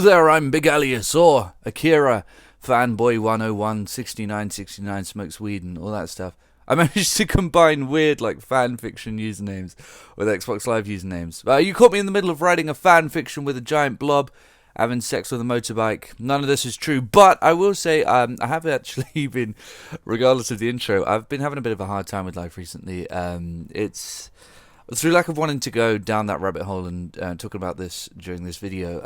there, I'm Big Alias, or Akira, Fanboy 101, 6969, smokes weed and all that stuff. I managed to combine weird, like, fan fiction usernames with Xbox Live usernames. You caught me in the middle of writing a fan fiction with a giant blob, having sex with a motorbike. None of this is true, but I will say I have actually been, regardless of the intro, I've been having a bit of a hard time with life recently. It's through lack of wanting to go down that rabbit hole and talking about this during this video.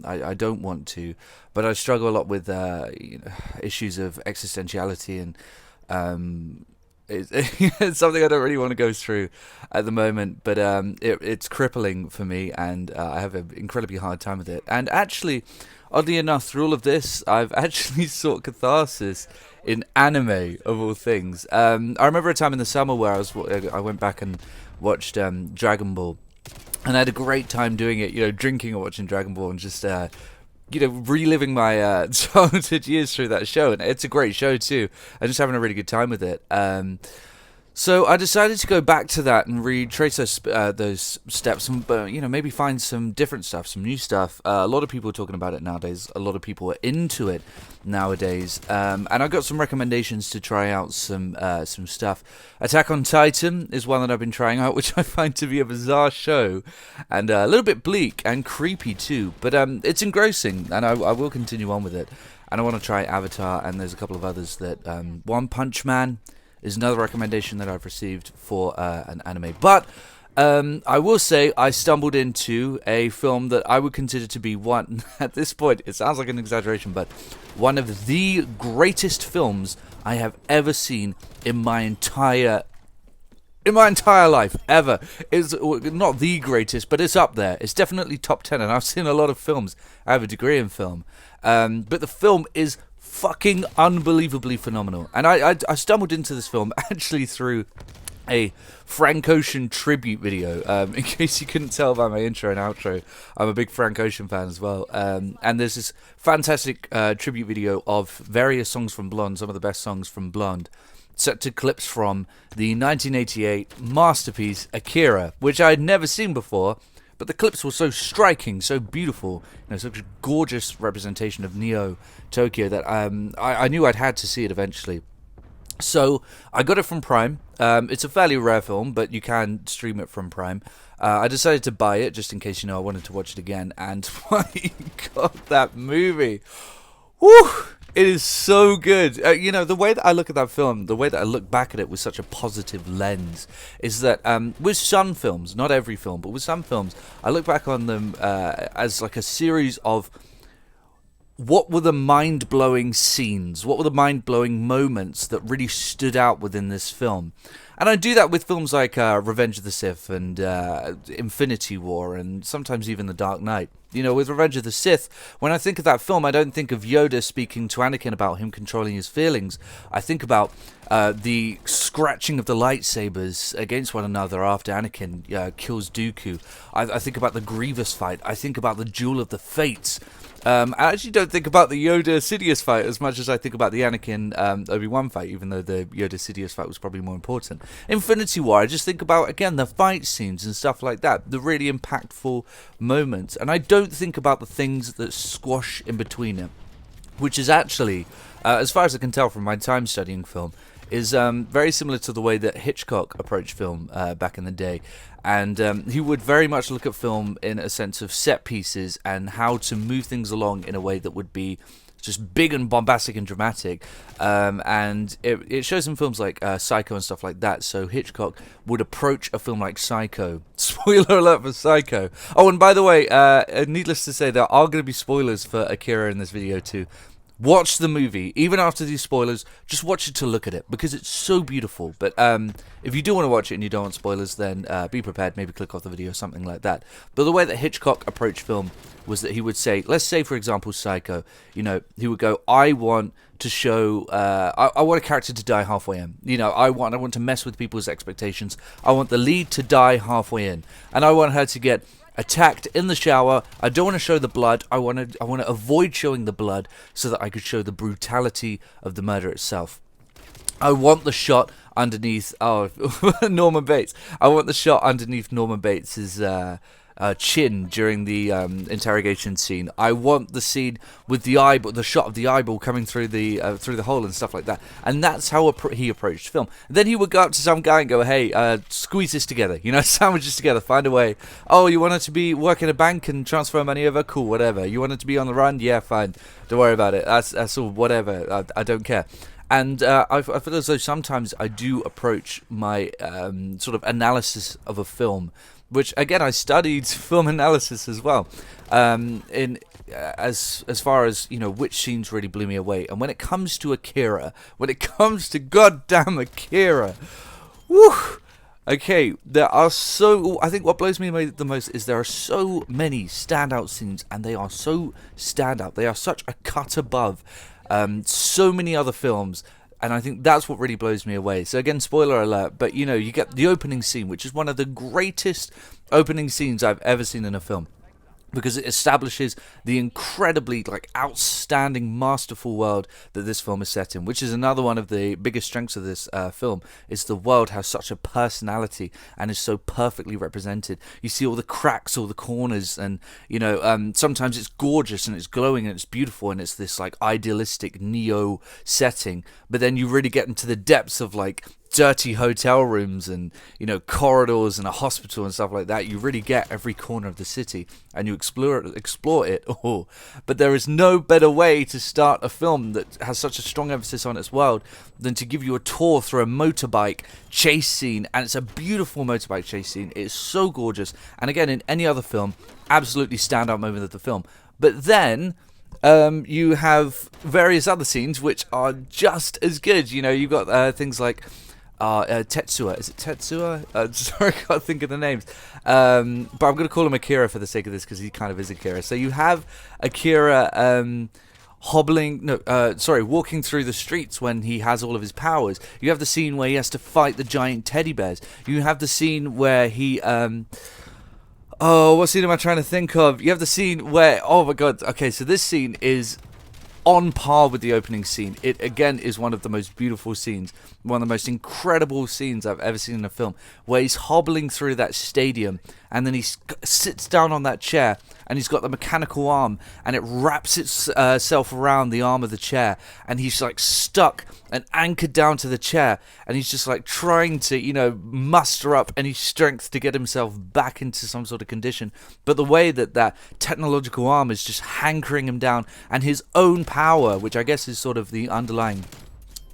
I don't want to, but I struggle a lot with issues of existentiality, and it's something I don't really want to go through at the moment, but it's crippling for me, and I have an incredibly hard time with it. And actually, oddly enough, through all of this, I've actually sought catharsis in anime, of all things. I remember a time in the summer where I went back and watched Dragon Ball, and I had a great time doing it, drinking and watching Dragon Ball and just reliving my childhood years through that show. And it's a great show too. I'm just having a really good time with it. So I decided to go back to that and retrace those steps, and maybe find some different stuff, some new stuff. A lot of people are talking about it nowadays. A lot of people are into it nowadays. And I got some recommendations to try out some stuff. Attack on Titan is one that I've been trying out, which I find to be a bizarre show and a little bit bleak and creepy too. But it's engrossing, and I will continue on with it. And I want to try Avatar, and there's a couple of others that One Punch Man is another recommendation that I've received for an anime. But I will say I stumbled into a film that I would consider to be one, at this point, it sounds like an exaggeration, but one of the greatest films I have ever seen in my entire life, ever. It's not the greatest, but it's up there. It's definitely top 10, and I've seen a lot of films. I have a degree in film. But the film is fucking unbelievably phenomenal. And I stumbled into this film actually through a Frank Ocean tribute video. In case you couldn't tell by my intro and outro, I'm a big Frank Ocean fan as well. And there's this fantastic tribute video of various songs from Blonde, some of the best songs from Blonde, set to clips from the 1988 masterpiece Akira, which I had never seen before. But the clips were so striking, so beautiful, such a gorgeous representation of Neo Tokyo that I knew I'd had to see it eventually. So I got it from Prime. It's a fairly rare film, but you can stream it from Prime. I decided to buy it just in case I wanted to watch it again. And my God, that movie! Woo! It is so good. The way that I look at that film, the way that I look back at it with such a positive lens, is that with some films, not every film, but with some films, I look back on them as like a series of what were the mind-blowing scenes, what were the mind-blowing moments that really stood out within this film. And I do that with films like Revenge of the Sith and Infinity War, and sometimes even The Dark Knight. With Revenge of the Sith, when I think of that film, I don't think of Yoda speaking to Anakin about him controlling his feelings. I think about the scratching of the lightsabers against one another after Anakin kills Dooku. I think about the Grievous fight. I think about the Duel of the Fates. I actually don't think about the Yoda-Sidious fight as much as I think about the Anakin Obi-Wan fight, even though the Yoda-Sidious fight was probably more important. Infinity War, I just think about, again, the fight scenes and stuff like that, the really impactful moments. And I don't think about the things that squash in between it, which is actually, as far as I can tell from my time studying film, is very similar to the way that Hitchcock approached film back in the day. And he would very much look at film in a sense of set pieces and how to move things along in a way that would be just big and bombastic and dramatic. And it shows in films like Psycho and stuff like that. So Hitchcock would approach a film like Psycho. Spoiler alert for Psycho. Oh, and by the way, needless to say, there are going to be spoilers for Akira in this video too. Watch the movie, even after these spoilers, just watch it to look at it, because it's so beautiful. But if you do want to watch it and you don't want spoilers, then be prepared, maybe click off the video, something like that. But the way that Hitchcock approached film was that he would say, let's say, for example, Psycho, he would go, I want to show, I want a character to die halfway in. I want to mess with people's expectations. I want the lead to die halfway in. And I want her to get attacked in the shower. I don't want to show the blood. I want to avoid showing the blood so that I could show the brutality of the murder itself. I want the shot underneath Norman Bates. I want the shot underneath Norman Bates's chin during the interrogation scene. I want the scene with the eyeball, the shot of the eyeball coming through the hole and stuff like that. And that's how he approached film. And then he would go up to some guy and go, "Hey, squeeze this together, sandwich this together, find a way. Oh, you wanted to be work in a bank and transfer money over? Cool, whatever. You wanted to be on the run? Yeah, fine. Don't worry about it. That's all. Whatever. I don't care." And I feel as though sometimes I do approach my sort of analysis of a film, which again I studied film analysis as well, as far as which scenes really blew me away. And when it comes to Akira, when it comes to goddamn Akira, whew. Okay, I think what blows me away the most is there are so many standout scenes, and they are so standout. They are such a cut above so many other films, and I think that's what really blows me away. So again, spoiler alert, but you get the opening scene, which is one of the greatest opening scenes I've ever seen in a film, because it establishes the incredibly outstanding, masterful world that this film is set in, which is another one of the biggest strengths of this film, is the world has such a personality and is so perfectly represented. You see all the cracks, all the corners, and sometimes it's gorgeous and it's glowing and it's beautiful and it's this idealistic neo setting, but then you really get into the depths of dirty hotel rooms and corridors and a hospital and stuff like that. You really get every corner of the city and you explore it all. But there is no better way to start a film that has such a strong emphasis on its world than to give you a tour through a motorbike chase scene. And it's a beautiful motorbike chase scene. It is so gorgeous, and again, in any other film, absolutely standout moment of the film. But then you have various other scenes which are just as good. You've got things like Tetsuya. Is it Tetsuya? Sorry, I can't think of the names. But I'm going to call him Akira for the sake of this, because he kind of is Akira. So you have Akira walking through the streets when he has all of his powers. You have the scene where he has to fight the giant teddy bears. You have the scene where he... what scene am I trying to think of? You have the scene where... Oh my god. Okay, so this scene is on par with the opening scene. It again is one of the most beautiful scenes, one of the most incredible scenes I've ever seen in a film, where he's hobbling through that stadium and then he sits down on that chair and he's got the mechanical arm and it wraps itself around the arm of the chair, and he's stuck and anchored down to the chair, and he's just trying to muster up any strength to get himself back into some sort of condition. But the way that technological arm is just hankering him down, and his own power, which I guess is sort of the underlying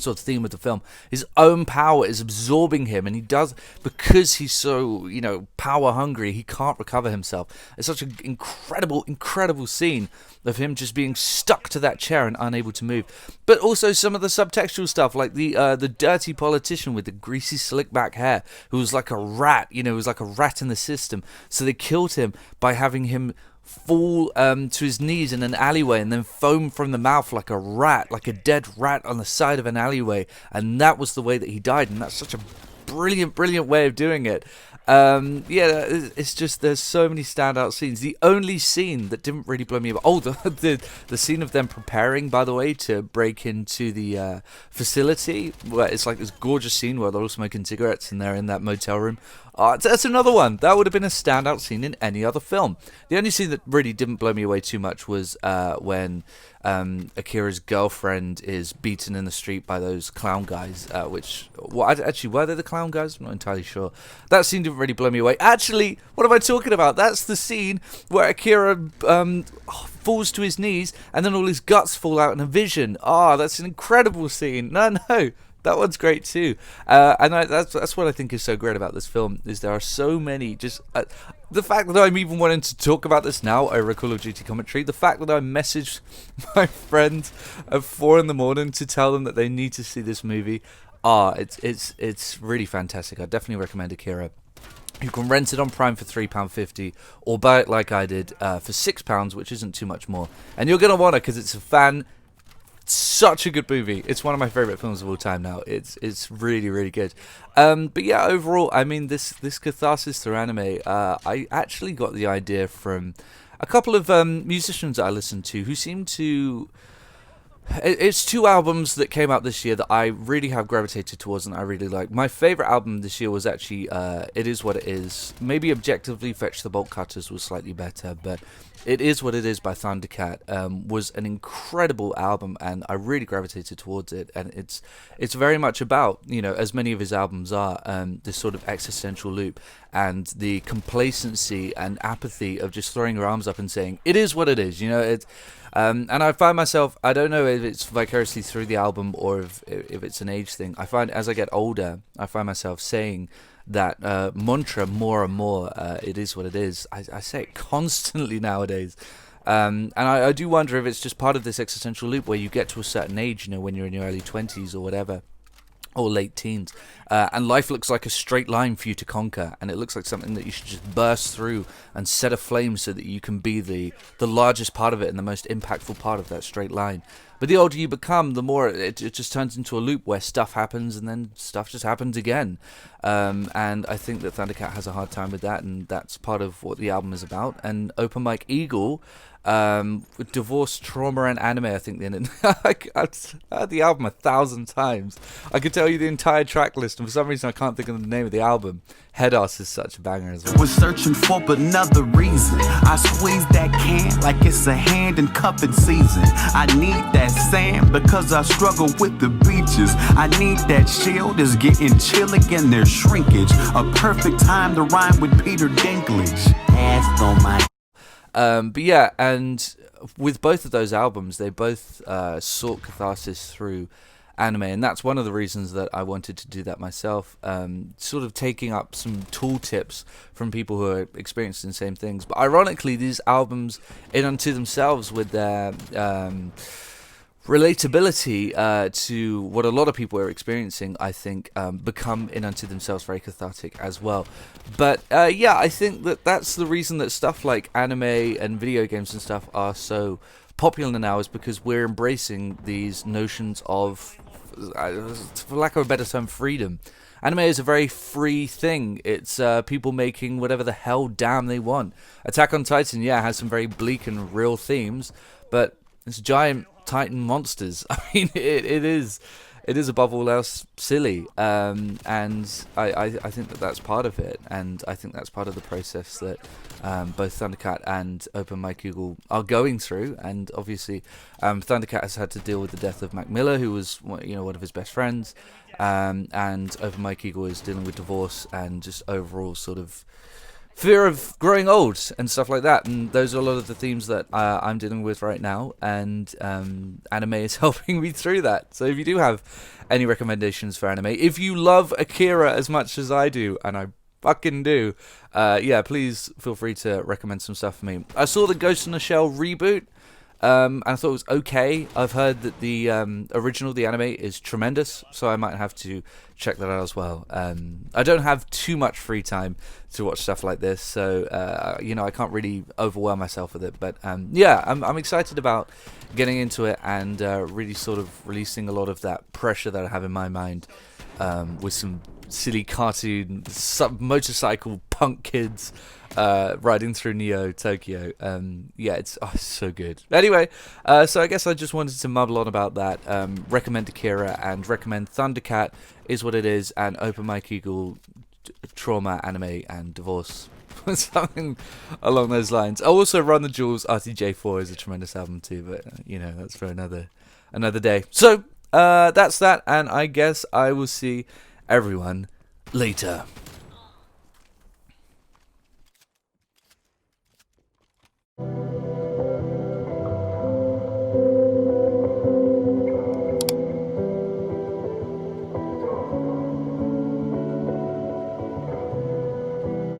sort of theme of the film, his own power is absorbing him, and he does, because he's so power hungry, he can't recover himself. It's such an incredible scene of him just being stuck to that chair and unable to move. But also some of the subtextual stuff, like the dirty politician with the greasy slick back hair, who was like a rat, was like a rat in the system. So they killed him by having him fall to his knees in an alleyway and then foam from the mouth like a rat, like a dead rat on the side of an alleyway, and that was the way that he died. And that's such a brilliant way of doing it. It's just, there's so many standout scenes. The only scene that didn't really blow me away, the scene of them preparing, by the way, to break into the facility, where it's this gorgeous scene where they're all smoking cigarettes and they're in that motel room. That's another one. That would have been a standout scene in any other film. The only scene that really didn't blow me away too much was when Akira's girlfriend is beaten in the street by those clown guys, actually, were they the clown guys? I'm not entirely sure. That scene didn't really blow me away. Actually, what am I talking about? That's the scene where Akira falls to his knees and then all his guts fall out in a vision. That's an incredible scene. No. That one's great too, and that's what I think is so great about this film, is there are so many, just the fact that I'm even wanting to talk about this now over a Call of Duty commentary, the fact that I messaged my friends at 4 a.m. to tell them that they need to see this movie. It's really fantastic. I definitely recommend Akira. You can rent it on Prime for £3.50, or buy it like I did for £6, which isn't too much more, and you're gonna want it because it's such a good movie. It's one of my favorite films of all time now. It's really good. But yeah, overall, I mean, this catharsis through anime, I actually got the idea from a couple of musicians that I listened to who seem to It's two albums that came out this year that I really have gravitated towards and I really like. My favorite album this year was actually It Is What It Is. Maybe objectively Fetch the Bolt Cutters was slightly better, but It Is What It Is by Thundercat was an incredible album, and I really gravitated towards it. And it's very much about, you know, as many of his albums are, this sort of existential loop and the complacency and apathy of just throwing your arms up and saying, it is what it is, you know. It's and I find myself, I don't know if it's vicariously through the album or if it's an age thing, I find as I get older, I find myself saying that mantra more and more. It is what it is. I say it constantly nowadays. And I do wonder if it's just part of this existential loop where you get to a certain age, you know, when you're in your early 20s or whatever, or late teens, and life looks like a straight line for you to conquer, and it looks like something that you should just burst through and set aflame so that you can be the largest part of it and the most impactful part of that straight line. But the older you become, the more it just turns into a loop where stuff happens and then stuff just happens again. And I think that Thundercat has a hard time with that, and that's part of what the album is about. And Open Mike Eagle, with Divorce, Trauma, and Anime, I think I've heard the album 1,000 times. I could tell you the entire track list, and for some reason I can't think of the name of the album. Head Ass is such a banger as well. Was searching for another reason. I squeeze that can like it's a hand in cupping season. I need that sand because I struggle with the beaches. I need that shield is getting chill again, there's shrinkage. A perfect time to rhyme with Peter Dinklage. Ass on my. But yeah, and with both of those albums, they both sought catharsis through anime, and that's one of the reasons that I wanted to do that myself, sort of taking up some tool tips from people who are experiencing the same things. But ironically, these albums in unto themselves, with their relatability to what a lot of people are experiencing, I think become in unto themselves very cathartic as well. But yeah, I think that that's the reason that stuff like anime and video games and stuff are so popular now, is because we're embracing these notions of, for lack of a better term, freedom. Anime is a very free thing. It's people making whatever the hell damn they want. Attack on Titan, yeah, has some very bleak and real themes, but it's giant Titan monsters. I mean, it is above all else silly, and I think that that's part of it, and I think that's part of the process that both Thundercat and Open Mike Eagle are going through. And obviously Thundercat has had to deal with the death of Mac Miller, who was, you know, one of his best friends, and Open Mike Eagle is dealing with divorce and just overall sort of fear of growing old and stuff like that. And those are a lot of the themes that I'm dealing with right now, and anime is helping me through that. So if you do have any recommendations for anime, if you love Akira as much as I do, and I fucking do, yeah, please feel free to recommend some stuff for me. I saw the Ghost in the Shell reboot, and I thought it was okay. I've heard that the original, the anime, is tremendous, so I might have to check that out as well. I don't have too much free time to watch stuff like this, so you know, I can't really overwhelm myself with it. But yeah, I'm excited about getting into it and really sort of releasing a lot of that pressure that I have in my mind, with some silly cartoon motorcycle punk kids riding through Neo Tokyo. Yeah, it's so good. Anyway, so I guess I just wanted to mumble on about that. Recommend Akira and recommend Thundercat Is What It Is, and Open Mike Eagle, Trauma, Anime, and Divorce. Something along those lines. I'll also Run the Jewels. RTJ4 is a tremendous album too, but you know, that's for another day. So that's that, and I guess I will see everyone later.